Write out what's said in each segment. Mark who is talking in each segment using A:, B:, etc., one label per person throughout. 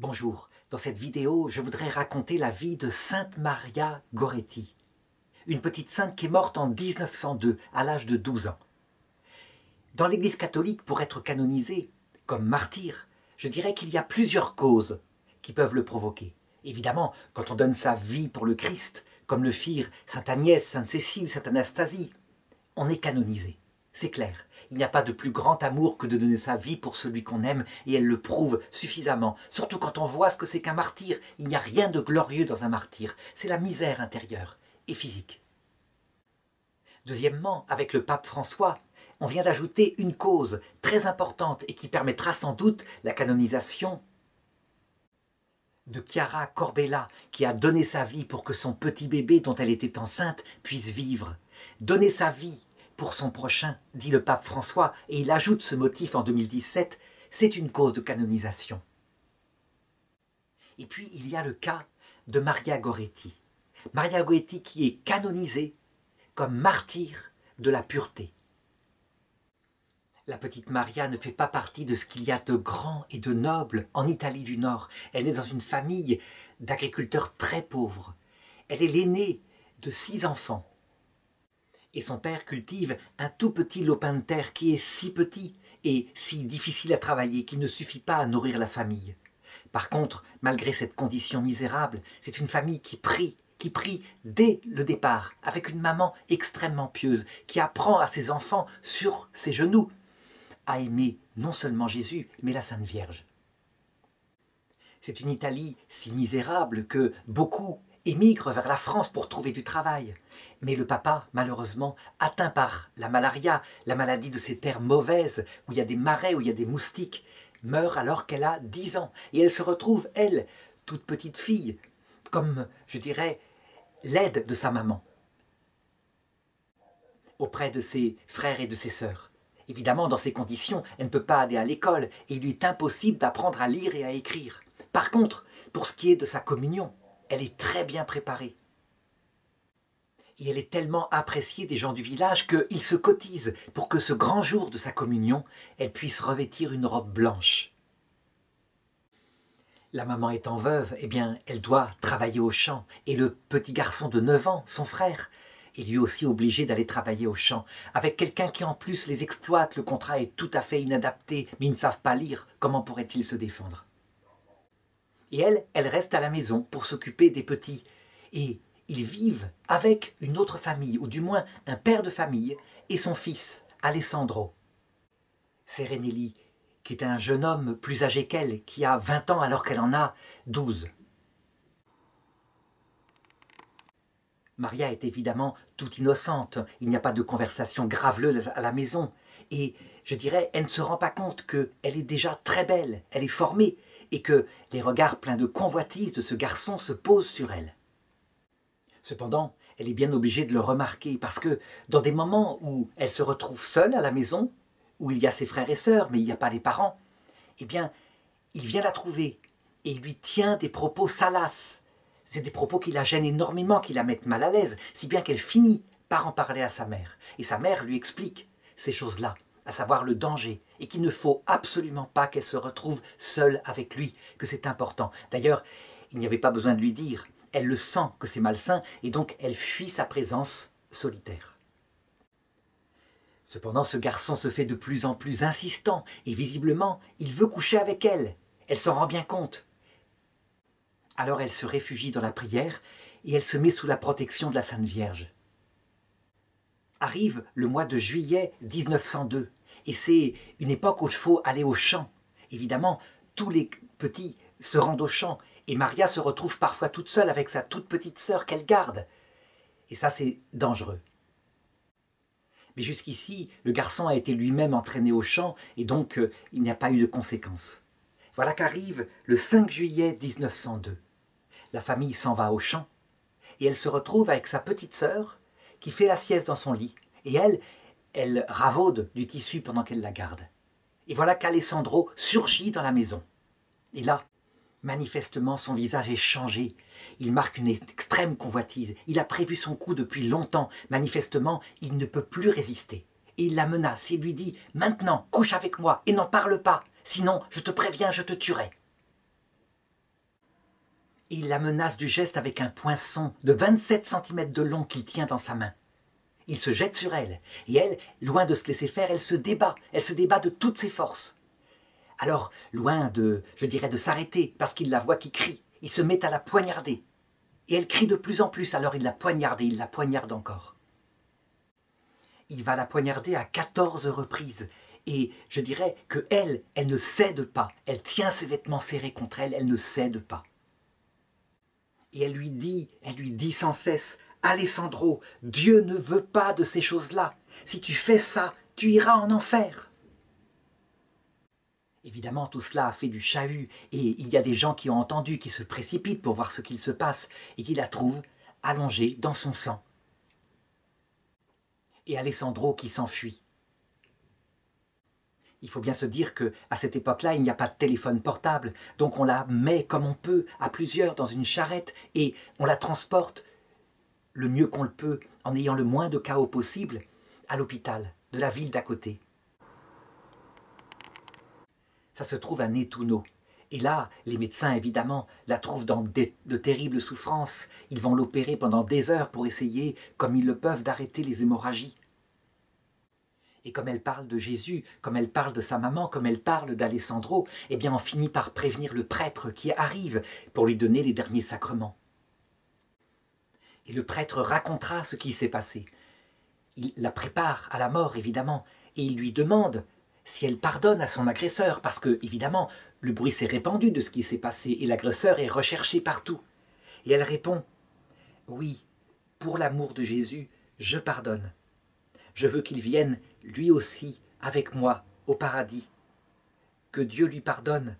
A: Bonjour, dans cette vidéo, je voudrais raconter la vie de Sainte Maria Goretti, une petite sainte qui est morte en 1902, à l'âge de 12 ans. Dans l'Église catholique, pour être canonisé comme martyr, je dirais qu'il y a plusieurs causes qui peuvent le provoquer. Évidemment, quand on donne sa vie pour le Christ, comme le firent Sainte Agnès, Sainte Cécile, Sainte Anastasie, on est canonisé. C'est clair, il n'y a pas de plus grand amour que de donner sa vie pour celui qu'on aime, et elle le prouve suffisamment, surtout quand on voit ce que c'est qu'un martyr. Il n'y a rien de glorieux dans un martyr, c'est la misère intérieure et physique. Deuxièmement, avec le pape François, on vient d'ajouter une cause très importante et qui permettra sans doute la canonisation de Chiara Corbella, qui a donné sa vie pour que son petit bébé dont elle était enceinte puisse vivre. Donner sa vie pour son prochain, dit le pape François, et il ajoute ce motif en 2017, c'est une cause de canonisation. Et puis il y a le cas de Maria Goretti. Maria Goretti qui est canonisée comme martyr de la pureté. La petite Maria ne fait pas partie de ce qu'il y a de grand et de noble en Italie du Nord. Elle est dans une famille d'agriculteurs très pauvres. Elle est l'aînée de 6 enfants. Et son père cultive un tout petit lopin de terre qui est si petit et si difficile à travailler qu'il ne suffit pas à nourrir la famille. Par contre, malgré cette condition misérable, c'est une famille qui prie dès le départ, avec une maman extrêmement pieuse, qui apprend à ses enfants sur ses genoux à aimer non seulement Jésus, mais la Sainte Vierge. C'est une Italie si misérable que beaucoup émigrent vers la France pour trouver du travail. Mais le papa, malheureusement, atteint par la malaria, la maladie de ces terres mauvaises, où il y a des marais, où il y a des moustiques, meurt alors qu'elle a 10 ans. Et elle se retrouve, elle, toute petite fille, comme, je dirais, l'aide de sa maman, auprès de ses frères et de ses sœurs. Évidemment, dans ces conditions, elle ne peut pas aller à l'école et il lui est impossible d'apprendre à lire et à écrire. Par contre, pour ce qui est de sa communion, elle est très bien préparée. Et elle est tellement appréciée des gens du village qu'ils se cotisent pour que ce grand jour de sa communion, elle puisse revêtir une robe blanche. La maman étant veuve, eh bien, elle doit travailler au champ. Et le petit garçon de 9 ans, son frère, est lui aussi obligé d'aller travailler au champ. Avec quelqu'un qui en plus les exploite, le contrat est tout à fait inadapté, mais ils ne savent pas lire, comment pourraient-ils se défendre? Et elle reste à la maison pour s'occuper des petits. Et ils vivent avec une autre famille, ou du moins un père de famille et son fils, Alessandro. Serenelli, qui est un jeune homme plus âgé qu'elle, qui a 20 ans alors qu'elle en a 12. Maria est évidemment toute innocente, il n'y a pas de conversation graveleuse à la maison. Et je dirais, elle ne se rend pas compte qu'elle est déjà très belle, elle est formée, et que les regards pleins de convoitise de ce garçon se posent sur elle. Cependant, elle est bien obligée de le remarquer, parce que dans des moments où elle se retrouve seule à la maison, où il y a ses frères et sœurs, mais il n'y a pas les parents, eh bien, il vient la trouver, et il lui tient des propos salaces. C'est des propos qui la gênent énormément, qui la mettent mal à l'aise, si bien qu'elle finit par en parler à sa mère. Et sa mère lui explique ces choses-là, à savoir le danger, et qu'il ne faut absolument pas qu'elle se retrouve seule avec lui, que c'est important. D'ailleurs, il n'y avait pas besoin de lui dire, elle le sent que c'est malsain, et donc elle fuit sa présence solitaire. Cependant, ce garçon se fait de plus en plus insistant, et visiblement, il veut coucher avec elle. Elle s'en rend bien compte. Alors elle se réfugie dans la prière, et elle se met sous la protection de la Sainte Vierge. Arrive le mois de juillet 1902, et c'est une époque où il faut aller au champ. Évidemment, tous les petits se rendent au champ, et Maria se retrouve parfois toute seule avec sa toute petite sœur qu'elle garde. Et ça, c'est dangereux. Mais jusqu'ici, le garçon a été lui-même entraîné au champ, et donc il n'y a pas eu de conséquences. Voilà qu'arrive le 5 juillet 1902. La famille s'en va au champ, et elle se retrouve avec sa petite sœur, qui fait la sieste dans son lit, et elle ravaude du tissu pendant qu'elle la garde. Et voilà qu'Alessandro surgit dans la maison. Et là, manifestement, son visage est changé. Il marque une extrême convoitise. Il a prévu son coup depuis longtemps. Manifestement, il ne peut plus résister. Et il la menace. Il lui dit « Maintenant, couche avec moi et n'en parle pas. Sinon, je te préviens, je te tuerai. » et il la menace du geste avec un poinçon de 27 cm de long qu'il tient dans sa main. Il se jette sur elle, et elle, loin de se laisser faire, elle se débat de toutes ses forces. Alors, loin de, je dirais, de s'arrêter, parce qu'il la voit qui crie, il se met à la poignarder. Et elle crie de plus en plus, alors il la poignarde et il la poignarde encore. Il va la poignarder à 14 reprises. Et je dirais que elle ne cède pas. Elle tient ses vêtements serrés contre elle, elle ne cède pas. Et elle lui dit sans cesse, « Alessandro, Dieu ne veut pas de ces choses-là. Si tu fais ça, tu iras en enfer. » Évidemment, tout cela a fait du chahut, et il y a des gens qui ont entendu, qui se précipitent pour voir ce qu'il se passe, et qui la trouvent allongée dans son sang. Et Alessandro qui s'enfuit. Il faut bien se dire qu'à cette époque-là, il n'y a pas de téléphone portable, donc on la met comme on peut, à plusieurs, dans une charrette, et on la transporte le mieux qu'on le peut, en ayant le moins de chaos possible, à l'hôpital de la ville d'à côté. Ça se trouve à Nettuno. Et là, les médecins, évidemment, la trouvent dans de terribles souffrances. Ils vont l'opérer pendant des heures pour essayer, comme ils le peuvent, d'arrêter les hémorragies. Et comme elle parle de Jésus, comme elle parle de sa maman, comme elle parle d'Alessandro, eh bien on finit par prévenir le prêtre qui arrive pour lui donner les derniers sacrements. Et le prêtre racontera ce qui s'est passé. Il la prépare à la mort, évidemment, et il lui demande si elle pardonne à son agresseur, parce que, évidemment, le bruit s'est répandu de ce qui s'est passé, et l'agresseur est recherché partout. Et elle répond « Oui, pour l'amour de Jésus, je pardonne. Je veux qu'il vienne, lui aussi, avec moi, au paradis. Que Dieu lui pardonne,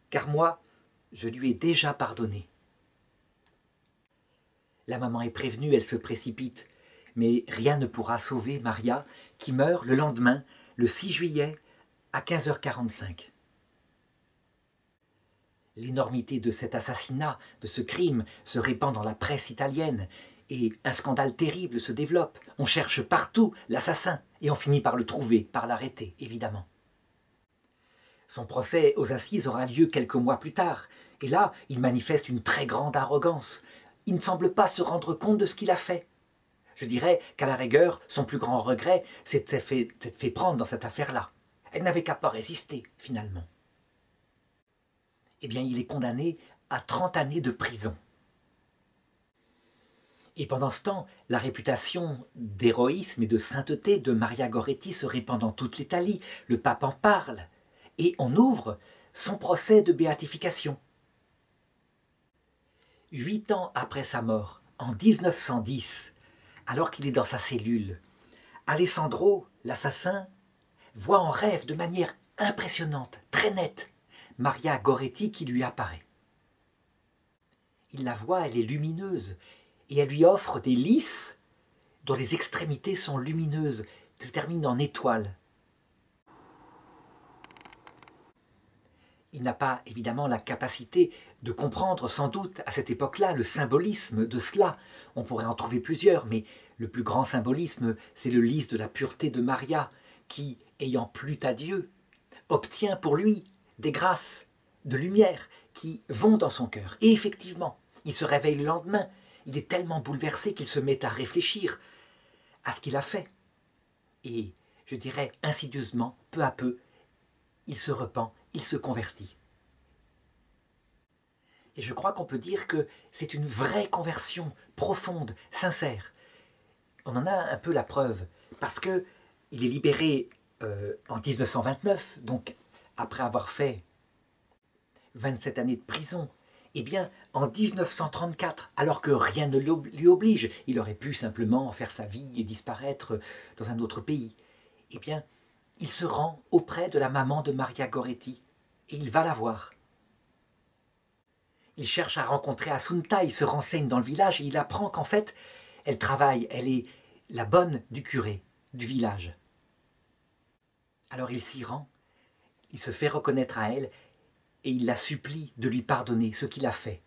A: car moi, je lui ai déjà pardonné. » La maman est prévenue, elle se précipite, mais rien ne pourra sauver Maria, qui meurt le lendemain, le 6 juillet, à 15h45. L'énormité de cet assassinat, de ce crime, se répand dans la presse italienne, et un scandale terrible se développe. On cherche partout l'assassin, et on finit par le trouver, par l'arrêter, évidemment. Son procès aux assises aura lieu quelques mois plus tard, et là, il manifeste une très grande arrogance. Il ne semble pas se rendre compte de ce qu'il a fait. Je dirais qu'à la rigueur, son plus grand regret, c'est de s'être fait prendre dans cette affaire-là. Elle n'avait qu'à pas résister, finalement. Eh bien, il est condamné à 30 années de prison. Et pendant ce temps, la réputation d'héroïsme et de sainteté de Maria Goretti se répand dans toute l'Italie. Le pape en parle. Et on ouvre son procès de béatification. 8 ans après sa mort, en 1910, alors qu'il est dans sa cellule, Alessandro, l'assassin, voit en rêve de manière impressionnante, très nette, Maria Goretti qui lui apparaît. Il la voit, elle est lumineuse, et elle lui offre des lys dont les extrémités sont lumineuses, se terminent en étoiles. Il n'a pas évidemment la capacité de comprendre sans doute à cette époque-là le symbolisme de cela. On pourrait en trouver plusieurs, mais le plus grand symbolisme, c'est le lys de la pureté de Maria, qui, ayant plu à Dieu, obtient pour lui des grâces de lumière qui vont dans son cœur. Et effectivement, il se réveille le lendemain, il est tellement bouleversé qu'il se met à réfléchir à ce qu'il a fait. Et, je dirais insidieusement, peu à peu, il se repent, il se convertit. Et je crois qu'on peut dire que c'est une vraie conversion profonde, sincère. On en a un peu la preuve, parce qu'il est libéré en 1929, donc après avoir fait 27 années de prison. Eh bien, en 1934, alors que rien ne lui oblige, il aurait pu simplement faire sa vie et disparaître dans un autre pays, eh bien, il se rend auprès de la maman de Maria Goretti et il va la voir. Il cherche à rencontrer Assunta, il se renseigne dans le village et il apprend qu'en fait, elle travaille, elle est la bonne du curé du village. Alors il s'y rend, il se fait reconnaître à elle et il la supplie de lui pardonner ce qu'il a fait.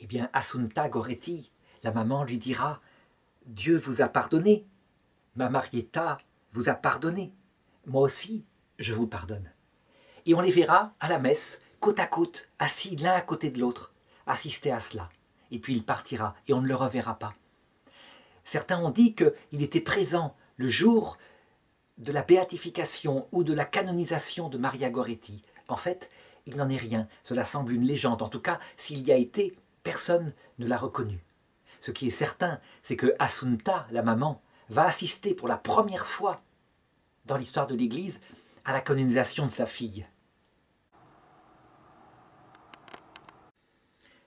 A: Eh bien, Assunta Goretti, la maman, lui dira « Dieu vous a pardonné, ma Marietta vous a pardonné. Moi aussi, je vous pardonne. Et on les verra à la messe, côte à côte, assis l'un à côté de l'autre, assister à cela. Et puis il partira, et on ne le reverra pas. Certains ont dit qu'il était présent le jour de la béatification ou de la canonisation de Maria Goretti. En fait, il n'en est rien. Cela semble une légende. En tout cas, s'il y a été, personne ne l'a reconnu. Ce qui est certain, c'est que Assunta, la maman, va assister pour la première fois dans l'histoire de l'Église à la canonisation de sa fille.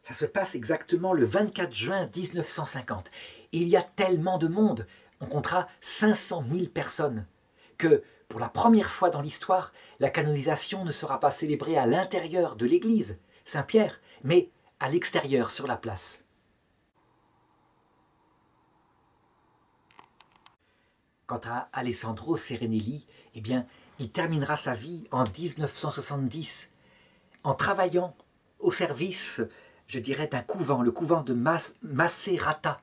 A: Ça se passe exactement le 24 juin 1950. Et il y a tellement de monde, on comptera 500 000 personnes, que pour la première fois dans l'histoire, la canonisation ne sera pas célébrée à l'intérieur de l'église Saint-Pierre, mais à l'extérieur, sur la place. Quant à Alessandro Serenelli, eh bien, il terminera sa vie en 1970 en travaillant au service, je dirais, d'un couvent, le couvent de Macerata.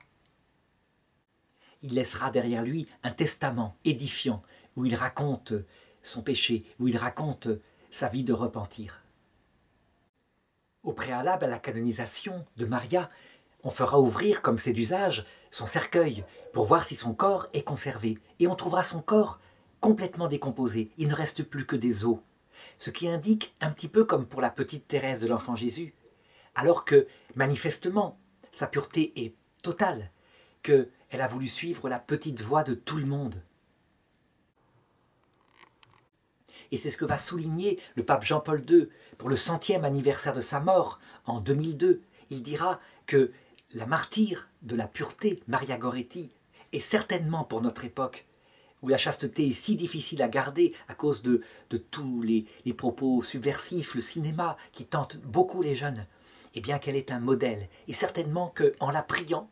A: Il laissera derrière lui un testament édifiant où il raconte son péché, où il raconte sa vie de repentir. Au préalable à la canonisation de Maria, on fera ouvrir, comme c'est d'usage, son cercueil pour voir si son corps est conservé. Et on trouvera son corps complètement décomposé. Il ne reste plus que des os. Ce qui indique, un petit peu comme pour la petite Thérèse de l'Enfant Jésus, alors que, manifestement, sa pureté est totale, qu'elle a voulu suivre la petite voie de tout le monde. Et c'est ce que va souligner le pape Jean-Paul II pour le 100e anniversaire de sa mort en 2002. Il dira que la martyre de la pureté, Maria Goretti, est certainement pour notre époque, où la chasteté est si difficile à garder à cause de tous les propos subversifs, le cinéma qui tente beaucoup les jeunes, et bien qu'elle est un modèle. Et certainement qu'en la priant,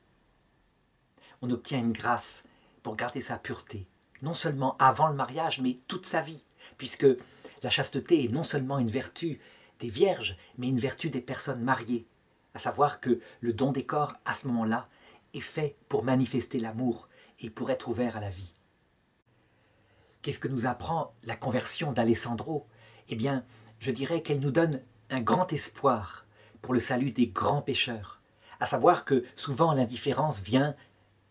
A: on obtient une grâce pour garder sa pureté, non seulement avant le mariage, mais toute sa vie, puisque la chasteté est non seulement une vertu des vierges, mais une vertu des personnes mariées, à savoir que le don des corps, à ce moment-là, est fait pour manifester l'amour et pour être ouvert à la vie. Qu'est-ce que nous apprend la conversion d'Alessandro? Eh bien, je dirais qu'elle nous donne un grand espoir pour le salut des grands pécheurs, à savoir que souvent l'indifférence vient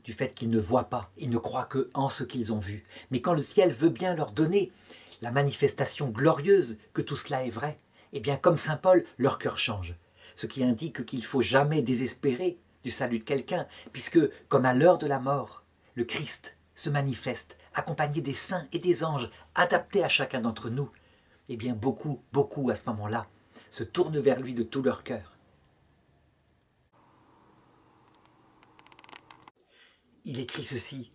A: du fait qu'ils ne voient pas, ils ne croient que en ce qu'ils ont vu. Mais quand le ciel veut bien leur donner la manifestation glorieuse que tout cela est vrai, eh bien comme saint Paul, leur cœur change. Ce qui indique qu'il ne faut jamais désespérer du salut de quelqu'un, puisque, comme à l'heure de la mort, le Christ se manifeste, accompagné des saints et des anges, adaptés à chacun d'entre nous, eh bien beaucoup à ce moment-là, se tournent vers lui de tout leur cœur. Il écrit ceci: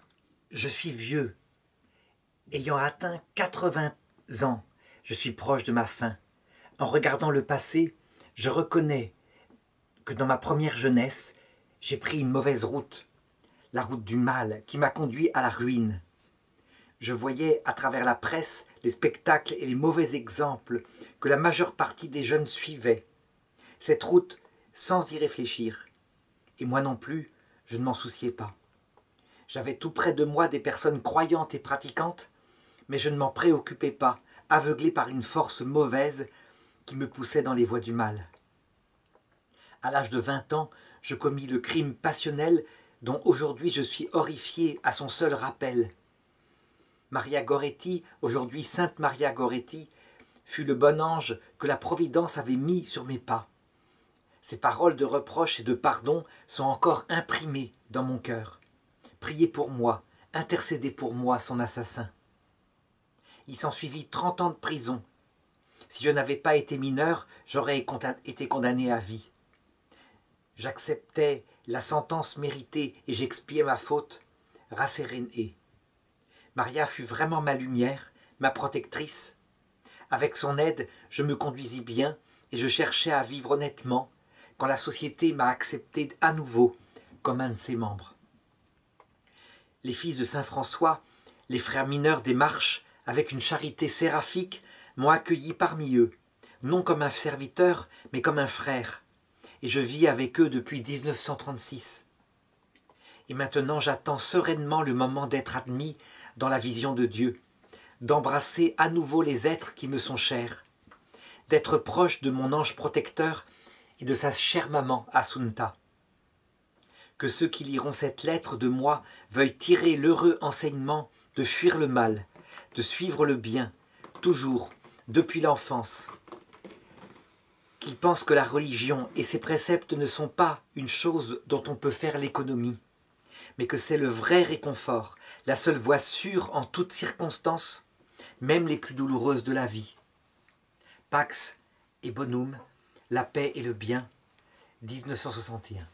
A: « Je suis vieux, ayant atteint 80 ans, je suis proche de ma fin. En regardant le passé, je reconnais que dans ma première jeunesse, j'ai pris une mauvaise route, la route du mal qui m'a conduit à la ruine. Je voyais à travers la presse les spectacles et les mauvais exemples que la majeure partie des jeunes suivaient. Cette route sans y réfléchir. Et moi non plus, je ne m'en souciais pas. J'avais tout près de moi des personnes croyantes et pratiquantes, mais je ne m'en préoccupais pas, aveuglé par une force mauvaise qui me poussait dans les voies du mal. À l'âge de 20 ans, je commis le crime passionnel dont aujourd'hui je suis horrifié à son seul rappel. Maria Goretti, aujourd'hui Sainte Maria Goretti, fut le bon ange que la Providence avait mis sur mes pas. Ses paroles de reproche et de pardon sont encore imprimées dans mon cœur. Priez pour moi, intercédez pour moi, son assassin. Il s'ensuivit 30 ans de prison. Si je n'avais pas été mineur, j'aurais été condamné à vie. J'acceptais la sentence méritée et j'expiais ma faute. Rasséréné. Maria fut vraiment ma lumière, ma protectrice. Avec son aide, je me conduisis bien et je cherchais à vivre honnêtement quand la société m'a accepté à nouveau comme un de ses membres. Les fils de saint François, les frères mineurs des Marches, avec une charité séraphique, m'ont accueilli parmi eux, non comme un serviteur, mais comme un frère. Et je vis avec eux depuis 1936. Et maintenant j'attends sereinement le moment d'être admis dans la vision de Dieu, d'embrasser à nouveau les êtres qui me sont chers, d'être proche de mon ange protecteur et de sa chère maman Assunta. Que ceux qui liront cette lettre de moi veuillent tirer l'heureux enseignement de fuir le mal, de suivre le bien, toujours, depuis l'enfance. Qu'ils pensent que la religion et ses préceptes ne sont pas une chose dont on peut faire l'économie, mais que c'est le vrai réconfort, la seule voie sûre en toutes circonstances, même les plus douloureuses de la vie. Pax et Bonum, la paix et le bien, 1961.